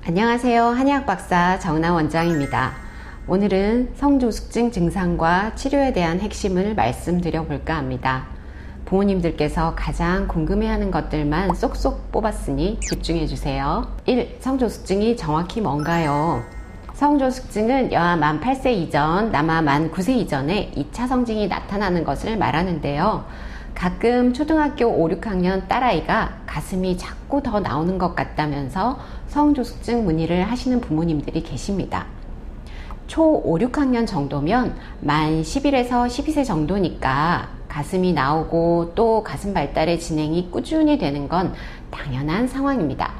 안녕하세요. 한의학 박사 정은아 원장입니다. 오늘은 성조숙증 증상과 치료에 대한 핵심을 말씀드려 볼까 합니다. 부모님들께서 가장 궁금해하는 것들만 쏙쏙 뽑았으니 집중해 주세요. 1. 성조숙증이 정확히 뭔가요? 성조숙증은 여아 만 8세 이전, 남아 만 9세 이전에 2차 성징이 나타나는 것을 말하는데요. 가끔 초등학교 5, 6학년 딸아이가 가슴이 자꾸 더 나오는 것 같다면서 성조숙증 문의를 하시는 부모님들이 계십니다. 초 5, 6학년 정도면 만 11에서 12세 정도니까 가슴이 나오고 또 가슴 발달의 진행이 꾸준히 되는 건 당연한 상황입니다.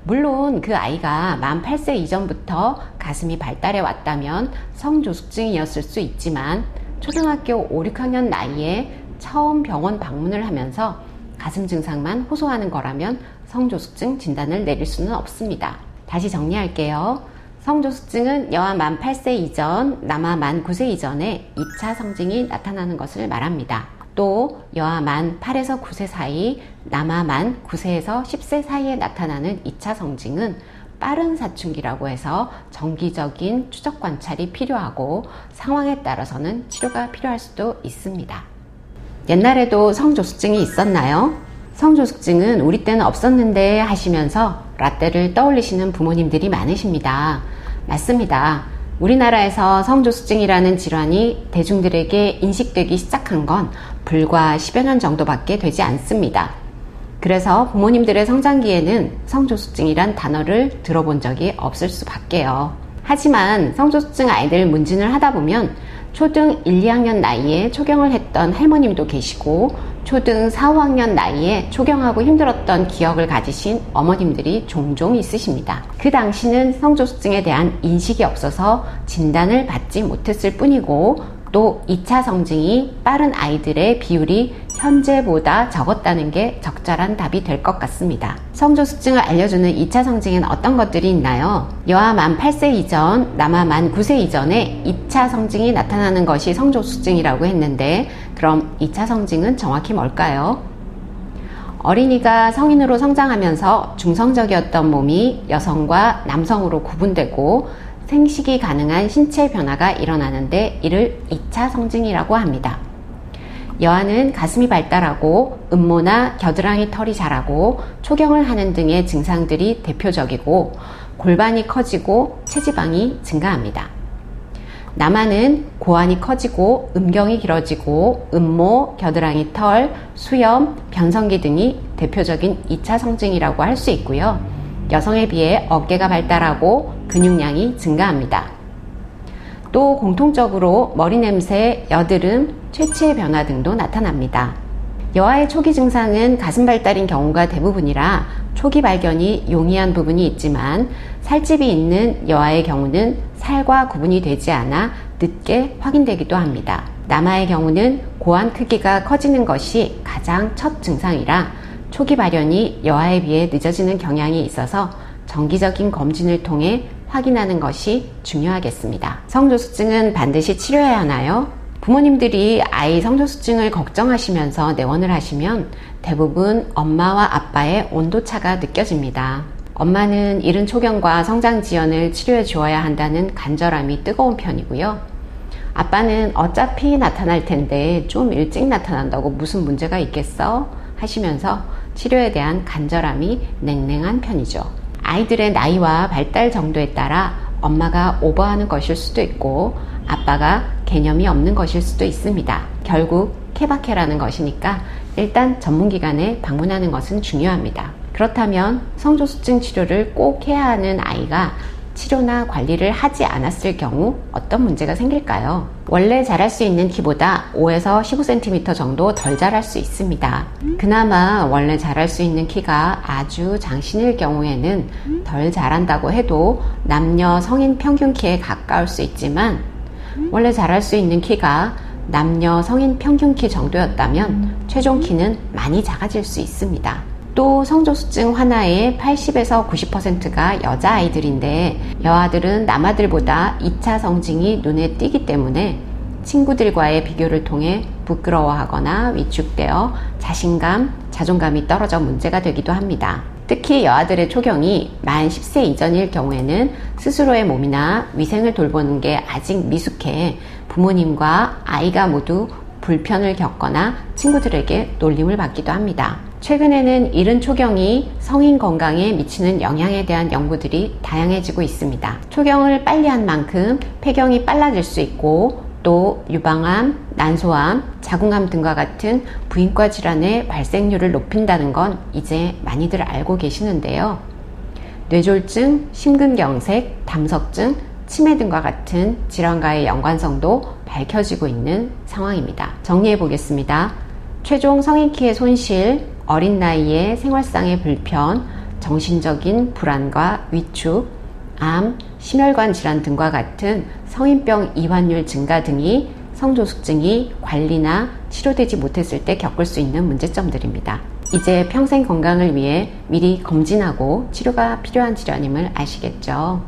물론 그 아이가 만 8세 이전부터 가슴이 발달해 왔다면 성조숙증이었을 수 있지만 초등학교 5, 6학년 나이에 처음 병원 방문을 하면서 가슴 증상만 호소하는 거라면 성조숙증 진단을 내릴 수는 없습니다. 다시 정리할게요. 성조숙증은 여아 만 8세 이전, 남아 만 9세 이전에 2차 성징이 나타나는 것을 말합니다. 또 여아 만 8에서 9세 사이, 남아 만 9세에서 10세 사이에 나타나는 2차 성징은 빠른 사춘기라고 해서 정기적인 추적 관찰이 필요하고 상황에 따라서는 치료가 필요할 수도 있습니다. 옛날에도 성조숙증이 있었나요? 성조숙증은 우리 때는 없었는데 하시면서 라떼를 떠올리시는 부모님들이 많으십니다. 맞습니다. 우리나라에서 성조숙증이라는 질환이 대중들에게 인식되기 시작한 건 불과 10여 년 정도밖에 되지 않습니다. 그래서 부모님들의 성장기에는 성조숙증이란 단어를 들어본 적이 없을 수밖에요. 하지만 성조숙증 아이들 문진을 하다 보면 초등 1, 2학년 나이에 초경을 했던 할머님도 계시고 초등 4, 5학년 나이에 초경하고 힘들었던 기억을 가지신 어머님들이 종종 있으십니다. 그 당시는 성조숙증에 대한 인식이 없어서 진단을 받지 못했을 뿐이고 또 2차 성징이 빠른 아이들의 비율이 현재보다 적었다는 게 적절한 답이 될 것 같습니다. 성조숙증을 알려주는 2차 성징에는 어떤 것들이 있나요? 여아 만 8세 이전, 남아 만 9세 이전에 2차 성징이 나타나는 것이 성조숙증이라고 했는데 그럼 2차 성징은 정확히 뭘까요? 어린이가 성인으로 성장하면서 중성적이었던 몸이 여성과 남성으로 구분되고 생식이 가능한 신체 변화가 일어나는데 이를 2차 성징이라고 합니다. 여아는 가슴이 발달하고 음모나 겨드랑이 털이 자라고 초경을 하는 등의 증상들이 대표적이고 골반이 커지고 체지방이 증가합니다. 남아는 고환이 커지고 음경이 길어지고 음모, 겨드랑이 털, 수염, 변성기 등이 대표적인 2차 성징이라고 할 수 있고요. 여성에 비해 어깨가 발달하고 근육량이 증가합니다. 또 공통적으로 머리 냄새, 여드름, 체취의 변화 등도 나타납니다. 여아의 초기 증상은 가슴 발달인 경우가 대부분이라 초기 발견이 용이한 부분이 있지만 살집이 있는 여아의 경우는 살과 구분이 되지 않아 늦게 확인되기도 합니다. 남아의 경우는 고환 크기가 커지는 것이 가장 첫 증상이라 초기 발현이 여아에 비해 늦어지는 경향이 있어서 정기적인 검진을 통해 확인하는 것이 중요하겠습니다. 성조숙증은 반드시 치료해야 하나요? 부모님들이 아이 성조숙증을 걱정하시면서 내원을 하시면 대부분 엄마와 아빠의 온도차가 느껴집니다. 엄마는 이른 초경과 성장 지연을 치료해 주어야 한다는 간절함이 뜨거운 편이고요. 아빠는 어차피 나타날 텐데 좀 일찍 나타난다고 무슨 문제가 있겠어? 하시면서 치료에 대한 간절함이 냉랭한 편이죠. 아이들의 나이와 발달 정도에 따라 엄마가 오버하는 것일 수도 있고 아빠가 개념이 없는 것일 수도 있습니다. 결국 케바케라는 것이니까 일단 전문기관에 방문하는 것은 중요합니다. 그렇다면 성조숙증 치료를 꼭 해야 하는 아이가 치료나 관리를 하지 않았을 경우 어떤 문제가 생길까요? 원래 자랄 수 있는 키보다 5에서 15cm 정도 덜 자랄 수 있습니다. 그나마 원래 자랄 수 있는 키가 아주 장신일 경우에는 덜 자란다고 해도 남녀 성인 평균 키에 가까울 수 있지만 원래 자랄 수 있는 키가 남녀 성인 평균 키 정도였다면 최종 키는 많이 작아질 수 있습니다. 또 성조숙증 환아의 80에서 90%가 여자아이들인데 여아들은 남아들보다 2차 성징이 눈에 띄기 때문에 친구들과의 비교를 통해 부끄러워하거나 위축되어 자신감, 자존감이 떨어져 문제가 되기도 합니다. 특히 여아들의 초경이 만 10세 이전일 경우에는 스스로의 몸이나 위생을 돌보는 게 아직 미숙해 부모님과 아이가 모두 불편을 겪거나 친구들에게 놀림을 받기도 합니다. 최근에는 이른 초경이 성인 건강에 미치는 영향에 대한 연구들이 다양해지고 있습니다. 초경을 빨리 한 만큼 폐경이 빨라질 수 있고 또 유방암, 난소암, 자궁암 등과 같은 부인과 질환의 발생률을 높인다는 건 이제 많이들 알고 계시는데요. 뇌졸중, 심근경색, 담석증, 치매 등과 같은 질환과의 연관성도 밝혀지고 있는 상황입니다. 정리해 보겠습니다. 최종 성인 키의 손실, 어린 나이에 생활상의 불편, 정신적인 불안과 위축, 암, 심혈관 질환 등과 같은 성인병 이환율 증가 등이 성조숙증이 관리나 치료되지 못했을 때 겪을 수 있는 문제점들입니다. 이제 평생 건강을 위해 미리 검진하고 치료가 필요한 질환임을 아시겠죠?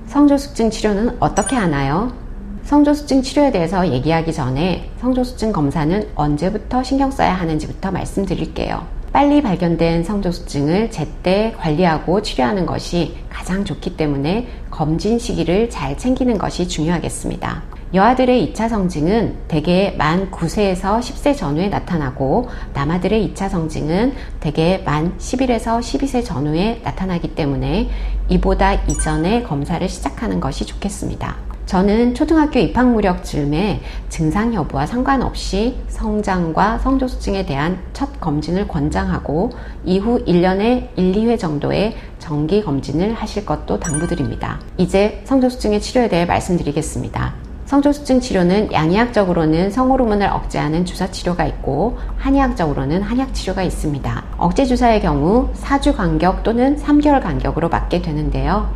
성조숙증 치료는 어떻게 하나요? 성조숙증 치료에 대해서 얘기하기 전에 성조숙증 검사는 언제부터 신경 써야 하는지부터 말씀드릴게요. 빨리 발견된 성조숙증을 제때 관리하고 치료하는 것이 가장 좋기 때문에 검진 시기를 잘 챙기는 것이 중요하겠습니다. 여아들의 2차 성징은 대개 만 9세에서 10세 전후에 나타나고 남아들의 2차 성징은 대개 만 11에서 12세 전후에 나타나기 때문에 이보다 이전에 검사를 시작하는 것이 좋겠습니다. 저는 초등학교 입학 무렵 즈음에 증상 여부와 상관없이 성장과 성조숙증에 대한 첫 검진을 권장하고 이후 1년에 1, 2회 정도의 정기 검진을 하실 것도 당부드립니다. 이제 성조숙증의 치료에 대해 말씀드리겠습니다. 성조숙증 치료는 양의학적으로는 성호르몬을 억제하는 주사 치료가 있고 한의학적으로는 한약 치료가 있습니다. 억제 주사의 경우 4주 간격 또는 3개월 간격으로 맞게 되는데요.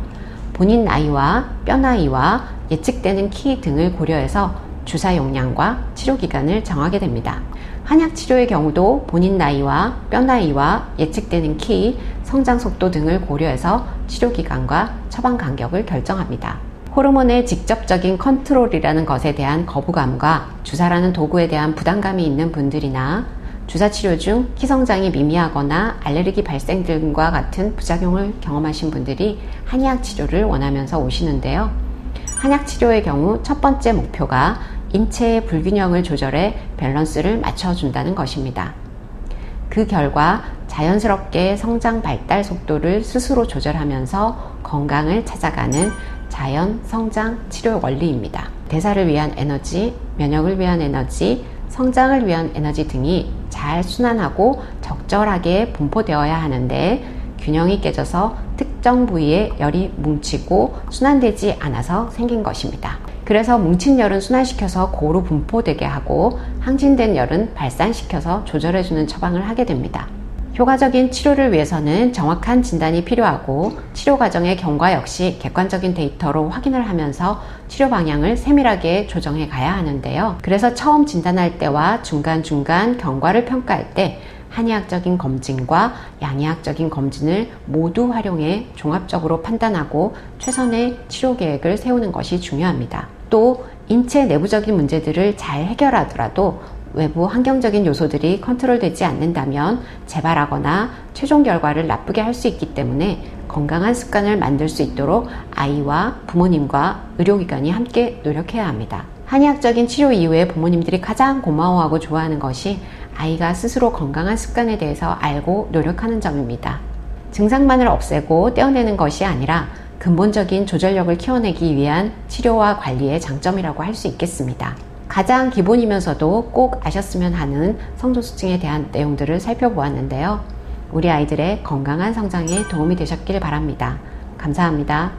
본인 나이와 뼈 나이와 예측되는 키 등을 고려해서 주사 용량과 치료 기간을 정하게 됩니다. 한약 치료의 경우도 본인 나이와 뼈 나이와 예측되는 키, 성장 속도 등을 고려해서 치료 기간과 처방 간격을 결정합니다. 호르몬의 직접적인 컨트롤이라는 것에 대한 거부감과 주사라는 도구에 대한 부담감이 있는 분들이나 주사 치료 중 키 성장이 미미하거나 알레르기 발생 등과 같은 부작용을 경험하신 분들이 한의학 치료를 원하면서 오시는데요. 한약 치료의 경우 첫 번째 목표가 인체의 불균형을 조절해 밸런스를 맞춰준다는 것입니다. 그 결과 자연스럽게 성장 발달 속도를 스스로 조절하면서 건강을 찾아가는 자연 성장 치료 원리입니다. 대사를 위한 에너지, 면역을 위한 에너지, 성장을 위한 에너지 등이 잘 순환하고 적절하게 분포되어야 하는데 균형이 깨져서 특정 부위에 열이 뭉치고 순환되지 않아서 생긴 것입니다. 그래서 뭉친 열은 순환시켜서 고루 분포되게 하고 항진된 열은 발산시켜서 조절해주는 처방을 하게 됩니다. 효과적인 치료를 위해서는 정확한 진단이 필요하고 치료 과정의 경과 역시 객관적인 데이터로 확인을 하면서 치료 방향을 세밀하게 조정해 가야 하는데요. 그래서 처음 진단할 때와 중간중간 경과를 평가할 때 한의학적인 검진과 양의학적인 검진을 모두 활용해 종합적으로 판단하고 최선의 치료 계획을 세우는 것이 중요합니다. 또 인체 내부적인 문제들을 잘 해결하더라도 외부 환경적인 요소들이 컨트롤되지 않는다면 재발하거나 최종 결과를 나쁘게 할 수 있기 때문에 건강한 습관을 만들 수 있도록 아이와 부모님과 의료기관이 함께 노력해야 합니다. 한의학적인 치료 이후에 부모님들이 가장 고마워하고 좋아하는 것이 아이가 스스로 건강한 습관에 대해서 알고 노력하는 점입니다. 증상만을 없애고 떼어내는 것이 아니라 근본적인 조절력을 키워내기 위한 치료와 관리의 장점이라고 할 수 있겠습니다. 가장 기본이면서도 꼭 아셨으면 하는 성조숙증에 대한 내용들을 살펴보았는데요. 우리 아이들의 건강한 성장에 도움이 되셨길 바랍니다. 감사합니다.